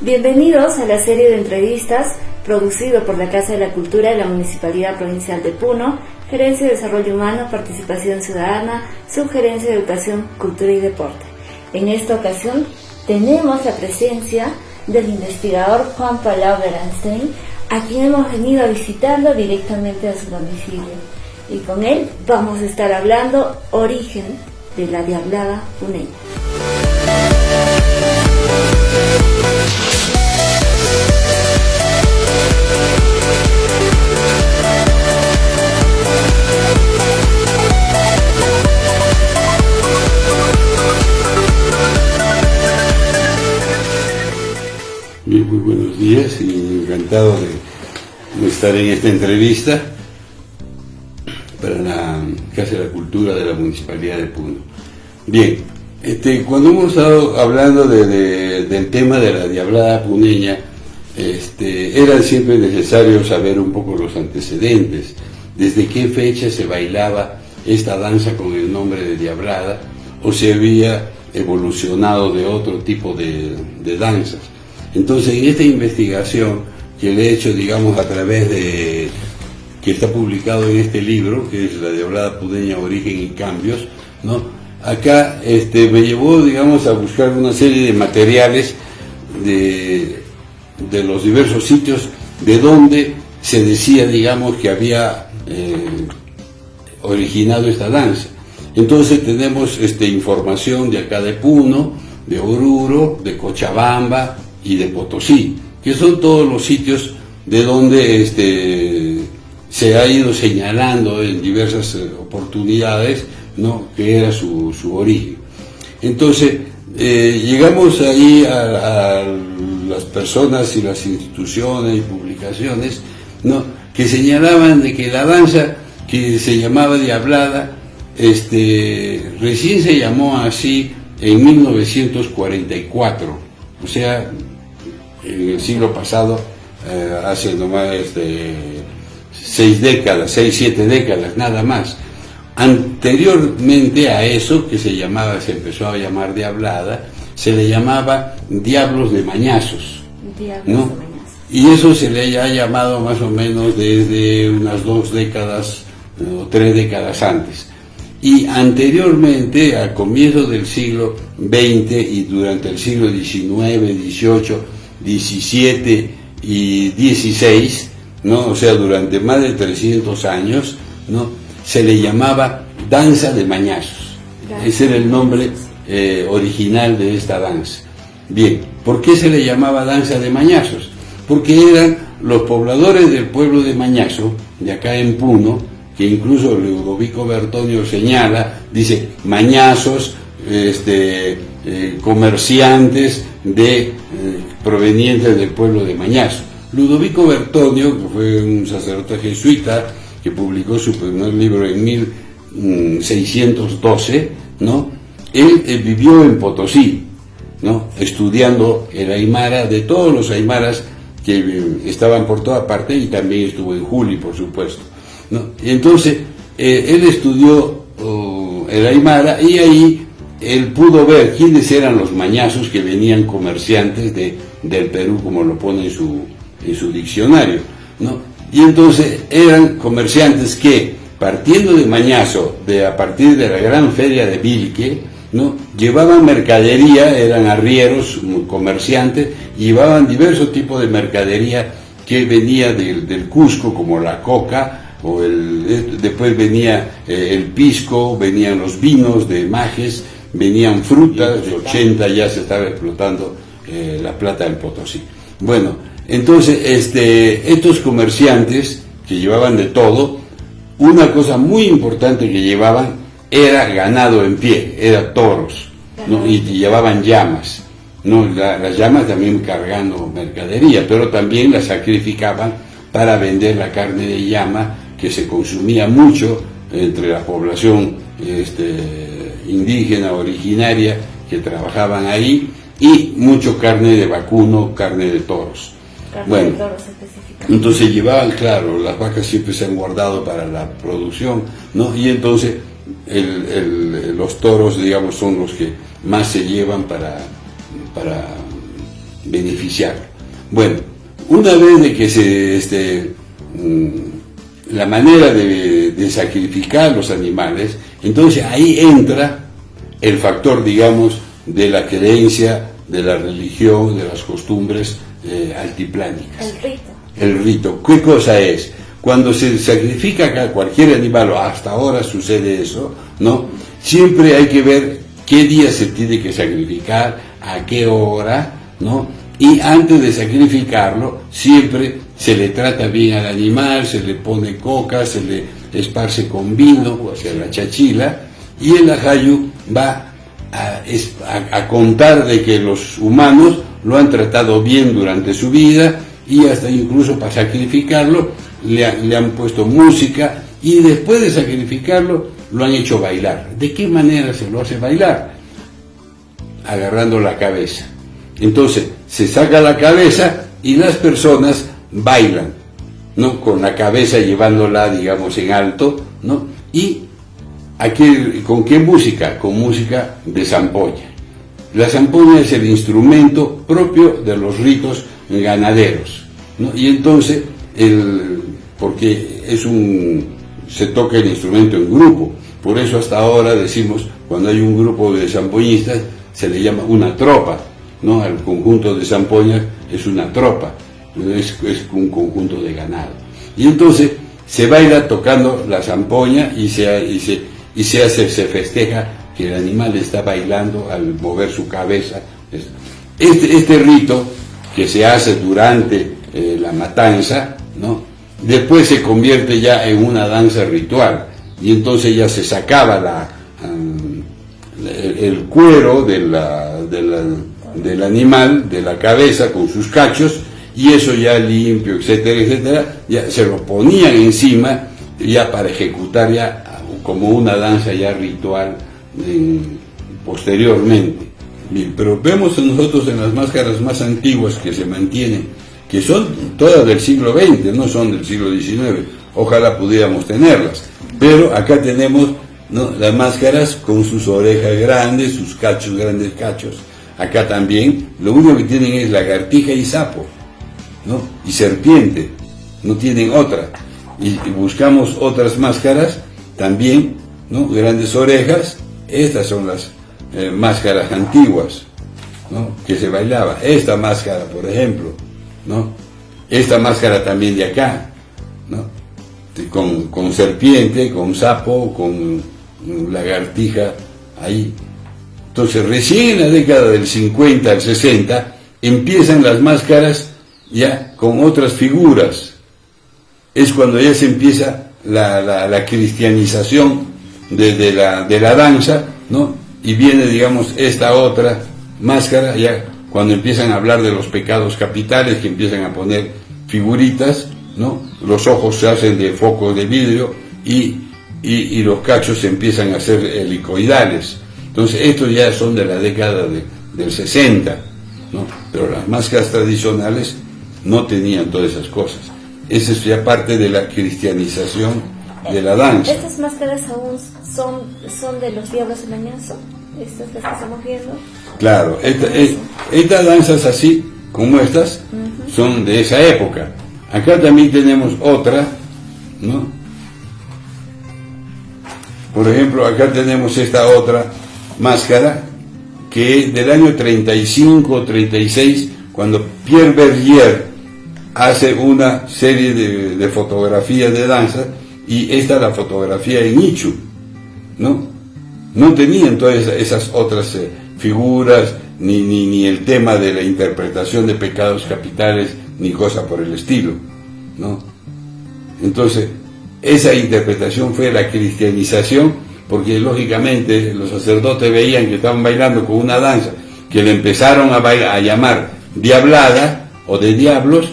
Bienvenidos a la serie de entrevistas producido por la Casa de la Cultura de la Municipalidad Provincial de Puno, Gerencia de Desarrollo Humano, Participación Ciudadana, Subgerencia de Educación, Cultura y Deporte. En esta ocasión tenemos la presencia del investigador Juan Palau Berenstein, a quien hemos venido a visitarlo directamente a su domicilio. Y con él vamos a estar hablando origen de la Diablada puneña. Bien, muy buenos días y encantado de estar en esta entrevista para la Casa de la Cultura de la Municipalidad de Puno. Bien, cuando hemos estado hablando del tema de la Diablada puneña, era siempre necesario saber un poco los antecedentes, desde qué fecha se bailaba esta danza con el nombre de Diablada, o se había evolucionado de otro tipo de danzas. Entonces, en esta investigación que le he hecho, digamos, a través de que está publicado en este libro, que es La Diablada puneña, Origen y Cambios, ¿no? Acá me llevó, digamos, a buscar una serie de materiales de los diversos sitios de donde se decía, digamos, que había originado esta danza. Entonces tenemos información de acá de Puno, de Oruro, de Cochabamba y de Potosí, que son todos los sitios de donde se ha ido señalando en diversas oportunidades, ¿no?, que era su origen. Entonces, llegamos ahí a las personas y las instituciones y publicaciones, ¿no?, que señalaban de que la danza que se llamaba Diablada, recién se llamó así en 1944, o sea, en el siglo pasado, hace nomás 6 décadas, 7 décadas, nada más. Anteriormente a eso, que se empezó a llamar Diablada, se le llamaba Diablos de Mañazos, ¿no? Y eso se le ha llamado más o menos desde unas 2 décadas o 3 décadas antes. Y anteriormente, al comienzo del siglo XX y durante el siglo XIX, XVIII, XVII y XVI, ¿no?, o sea, durante más de 300 años, ¿no?, se le llamaba danza de mañazos. Ese era el nombre original de esta danza. Bien, ¿por qué se le llamaba danza de mañazos? Porque eran los pobladores del pueblo de Mañazo, de acá en Puno, que incluso Ludovico Bertonio señala, dice, mañazos, comerciantes provenientes del pueblo de Mañazo. Ludovico Bertonio, que fue un sacerdote jesuita, que publicó su primer libro en 1612, ¿no? Él vivió en Potosí, ¿no?, estudiando el aymara, de todos los aymaras que estaban por toda parte, y también estuvo en Juli, por supuesto, ¿no? Y entonces él estudió el aymara, y ahí él pudo ver quiénes eran los mañazos que venían comerciantes del Perú, como lo pone en su diccionario, ¿no? Y entonces eran comerciantes que, partiendo de Mañazo, a partir de la gran feria de Vilque, ¿no?, llevaban mercadería, eran arrieros, comerciantes, llevaban diversos tipos de mercadería que venía del Cusco, como la coca, después venía el pisco, venían los vinos de Majes, venían frutas, de 80 ya se estaba explotando la plata del Potosí. Bueno, entonces estos comerciantes que llevaban de todo, una cosa muy importante que llevaban era ganado en pie, era toros, ¿no?, y llevaban llamas, ¿no? Las llamas también cargando mercadería, pero también las sacrificaban para vender la carne de llama, que se consumía mucho entre la población indígena originaria que trabajaban ahí, y mucho carne de vacuno, carne de toros. Bueno, entonces llevaban, claro, las vacas siempre se han guardado para la producción, ¿no? Y entonces los toros, digamos, son los que más se llevan para beneficiarlo. Bueno, una vez de que la manera de sacrificar los animales, entonces ahí entra el factor, digamos, de la creencia, de la religión, de las costumbres altiplánicas. El rito. El rito. ¿Qué cosa es? Cuando se sacrifica acá cualquier animal, o hasta ahora sucede eso, ¿no? Siempre hay que ver qué día se tiene que sacrificar, a qué hora, ¿no? Y antes de sacrificarlo, siempre se le trata bien al animal, se le pone coca, se le esparce con vino, o sea, la chachila, y el ajayu va a contar de que los humanos lo han tratado bien durante su vida, y hasta incluso para sacrificarlo le han puesto música, y después de sacrificarlo lo han hecho bailar. ¿De qué manera se lo hace bailar? Agarrando la cabeza. Entonces se saca la cabeza y las personas bailan, ¿no? Con la cabeza llevándola, digamos, en alto, ¿no? Y ¿con qué música? Con música de zampoña. La zampoña es el instrumento propio de los ritos ganaderos, ¿no? Y entonces, porque se toca el instrumento en grupo, por eso hasta ahora decimos, cuando hay un grupo de zampoñistas, se le llama una tropa, ¿no? Al conjunto de zampoñas es una tropa, es un conjunto de ganado. Y entonces se baila tocando la zampoña y se festeja que el animal está bailando al mover su cabeza. Este rito que se hace durante la matanza, ¿no? Después se convierte ya en una danza ritual, y entonces ya se sacaba el cuero del animal, de la cabeza con sus cachos, y eso ya limpio, etcétera, etcétera, ya se lo ponían encima ya para ejecutar ya como una danza ya ritual posteriormente. Bien, pero vemos nosotros en las máscaras más antiguas que se mantienen, que son todas del siglo XX, no son del siglo XIX, ojalá pudiéramos tenerlas, pero acá tenemos, ¿no?, las máscaras con sus orejas grandes, sus cachos, grandes cachos. Acá también lo único que tienen es lagartija y sapo, ¿no?, y serpiente, no tienen otra. Y buscamos otras máscaras también, ¿no?, grandes orejas. Estas son las máscaras antiguas, ¿no?, que se bailaba. Esta máscara, por ejemplo, ¿no?, esta máscara también de acá, ¿no?, con serpiente, con sapo, con lagartija ahí. Entonces recién en la década del 50 al 60 empiezan las máscaras ya con otras figuras. Es cuando ya se empieza la cristianización de la danza, ¿no? Y viene, digamos, esta otra máscara ya cuando empiezan a hablar de los pecados capitales, que empiezan a poner figuritas, ¿no? Los ojos se hacen de focos de vidrio y los cachos se empiezan a hacer helicoidales. Entonces estos ya son de la década del 60, ¿no? Pero las máscaras tradicionales no tenían todas esas cosas. Esa es ya parte de la cristianización de la danza. ¿Estas máscaras aún son de los diablos del añazo? ¿Estas las que estamos viendo? Claro, estas danzas así como estas son de esa época. Acá también tenemos otra, ¿no? Por ejemplo, acá tenemos esta otra máscara que es del año 35 o 36, cuando Pierre Bergier hace una serie de fotografías de danza, y esta la fotografía en Ichu, ¿no? No tenían todas esas otras figuras, ni el tema de la interpretación de pecados capitales, ni cosa por el estilo, ¿no? Entonces, esa interpretación fue la cristianización, porque lógicamente los sacerdotes veían que estaban bailando con una danza que le empezaron a llamar diablada o de diablos,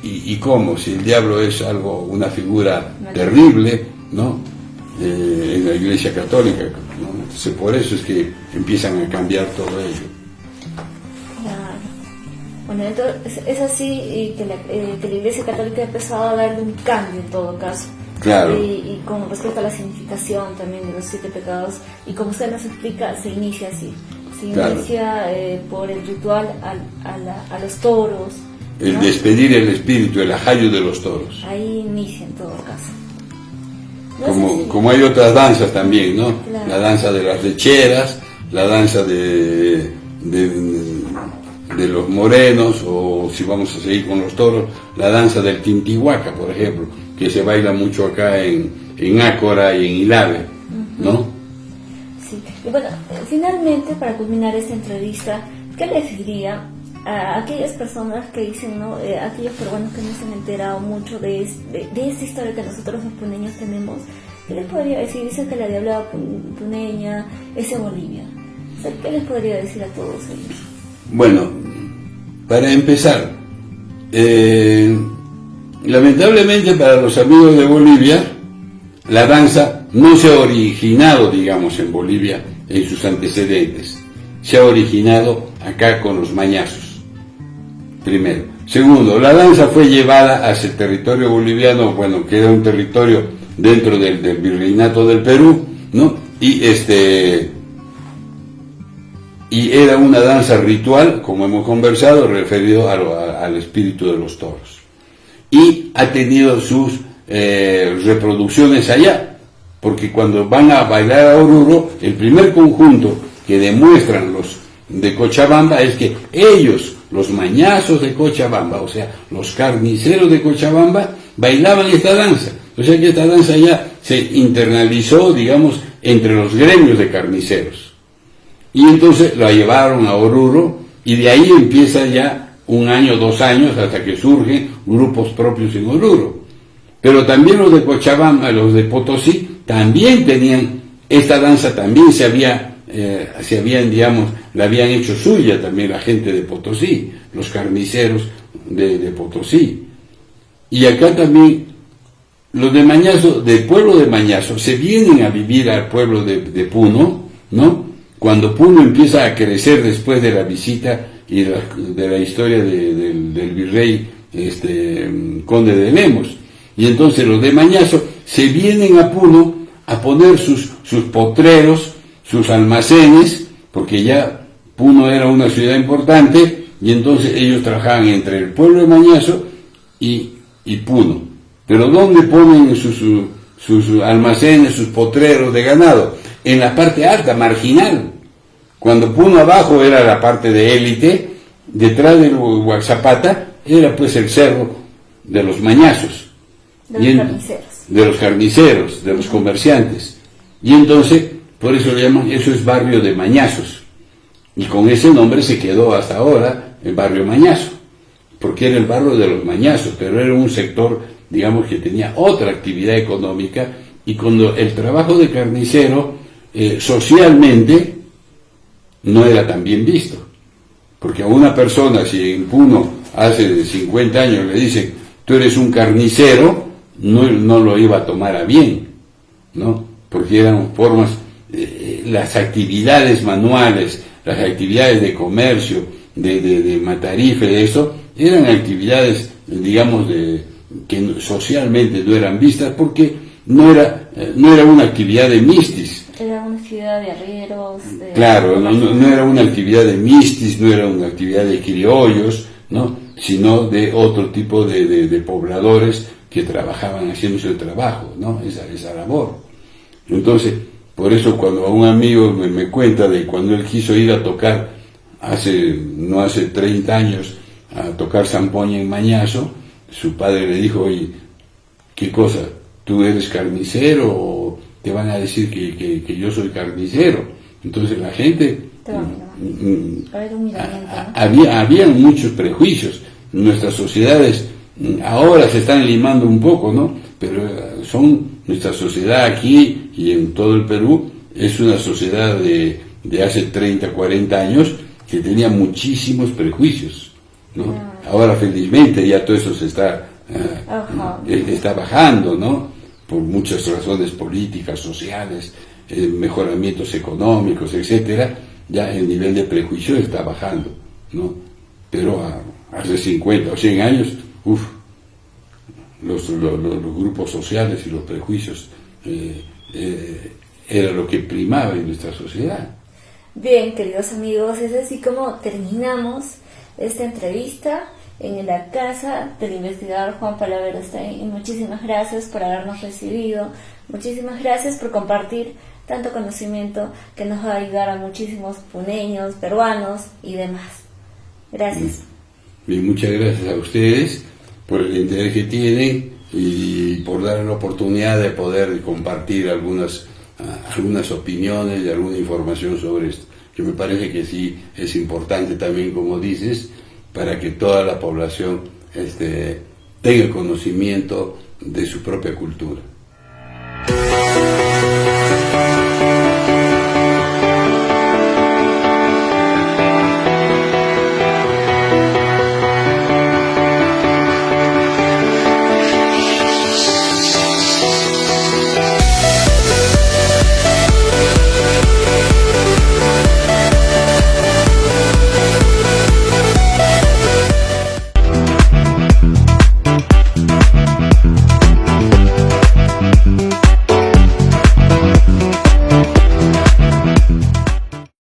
y cómo, si el diablo es una figura terrible, ¿no? En la Iglesia Católica, ¿no? Entonces, por eso es que empiezan a cambiar todo ello. Claro. Bueno, entonces es así que la Iglesia Católica ha empezado a darle un cambio en todo caso. Claro. Y con respecto a la significación también de los 7 pecados, y como usted nos explica, se inicia así. Se claro. inicia por el ritual a los toros. El ¿no? despedir el espíritu, el ajayo de los toros. Ahí inicia en todo caso. No sé si... Como hay otras danzas también, ¿no? Claro. La danza de las lecheras, la danza de los morenos, o si vamos a seguir con los toros, la danza del Tintihuaca, por ejemplo, que se baila mucho acá en Ácora y en Ilave, ¿no? Sí. Y bueno, finalmente, para culminar esta entrevista, ¿qué les diría a aquellas personas que dicen, ¿no? Aquellos peruanos que no se han enterado mucho de esta historia que nosotros los puneños tenemos? ¿Qué les podría decir? Dicen que la diablada puneña es de Bolivia. O sea, ¿qué les podría decir a todos ellos? Bueno, para empezar, lamentablemente para los amigos de Bolivia, la danza no se ha originado, digamos, en Bolivia en sus antecedentes. Se ha originado acá con los mañazos, primero. Segundo, la danza fue llevada hacia el territorio boliviano, bueno, que era un territorio dentro del virreinato del Perú, ¿no? Y era una danza ritual, como hemos conversado, referido al espíritu de los toros. Y ha tenido sus reproducciones allá, porque cuando van a bailar a Oruro, el primer conjunto que demuestran los de Cochabamba es que ellos, los mañazos de Cochabamba, o sea, los carniceros de Cochabamba, bailaban esta danza. O sea que esta danza ya se internalizó, digamos, entre los gremios de carniceros. Y entonces la llevaron a Oruro y de ahí empieza ya 1 año, 2 años, hasta que surgen grupos propios en Oruro. Pero también los de Cochabamba, los de Potosí, también tenían esta danza, también digamos, la habían hecho suya también la gente de Potosí, los carniceros de Potosí. Y acá también los de Mañazo, del pueblo de Mañazo, se vienen a vivir al pueblo de Puno, ¿no? Cuando Puno empieza a crecer después de la visita y de la historia del virrey conde de Lemos. Y entonces los de Mañazo se vienen a Puno a poner sus potreros, sus almacenes, porque ya Puno era una ciudad importante, y entonces ellos trabajaban entre el pueblo de Mañazo y Puno. Pero ¿dónde ponen sus almacenes, sus potreros de ganado? En la parte alta, marginal. Cuando Puno abajo era la parte de élite, detrás del Huaxapata era pues el cerro de los mañazos. De los carniceros, de los comerciantes. Y entonces, por eso le llaman, eso es barrio de mañazos. Y con ese nombre se quedó hasta ahora el barrio Mañazo, porque era el barrio de los mañazos, pero era un sector, digamos, que tenía otra actividad económica, y cuando el trabajo de carnicero socialmente no era tan bien visto, porque a una persona, si en Puno hace 50 años le dicen tú eres un carnicero, no lo iba a tomar a bien, ¿no? Porque eran formas, las actividades manuales, las actividades de comercio, de matarife, eso, eran actividades, digamos, que socialmente no eran vistas, porque no era una actividad de mistis. Era una actividad de arrieros. Claro, no era una actividad de mistis, no era una actividad de criollos, ¿no? Sino de otro tipo de pobladores que trabajaban haciendo ese trabajo, ¿no? Esa labor. Entonces, por eso cuando a un amigo me cuenta de cuando él quiso ir a tocar no hace 30 años, a tocar zampoña en Mañazo, su padre le dijo, oye, ¿qué cosa? ¿Tú eres carnicero o te van a decir que yo soy carnicero? Entonces la gente... Había muchos prejuicios. Nuestras sociedades ahora se están limando un poco, ¿no? Pero nuestra sociedad aquí y en todo el Perú es una sociedad de hace 30, 40 años que tenía muchísimos prejuicios, ¿no? Ahora felizmente ya todo eso se está bajando, ¿no? Por muchas razones políticas, sociales, mejoramientos económicos, etcétera. Ya el nivel de prejuicio está bajando, ¿no? Pero hace 50 o 100 años, los grupos sociales y los prejuicios era lo que primaba en nuestra sociedad. Bien, queridos amigos, es así como terminamos esta entrevista en la casa del investigador Juan Palavero Stein. Y muchísimas gracias por habernos recibido, muchísimas gracias por compartir tanto conocimiento que nos va a ayudar a muchísimos puneños, peruanos y demás. Gracias. Bien, muchas gracias a ustedes por el interés que tienen y por dar la oportunidad de poder compartir algunas opiniones y alguna información sobre esto, que me parece que sí es importante también, como dices, para que toda la población tenga conocimiento de su propia cultura.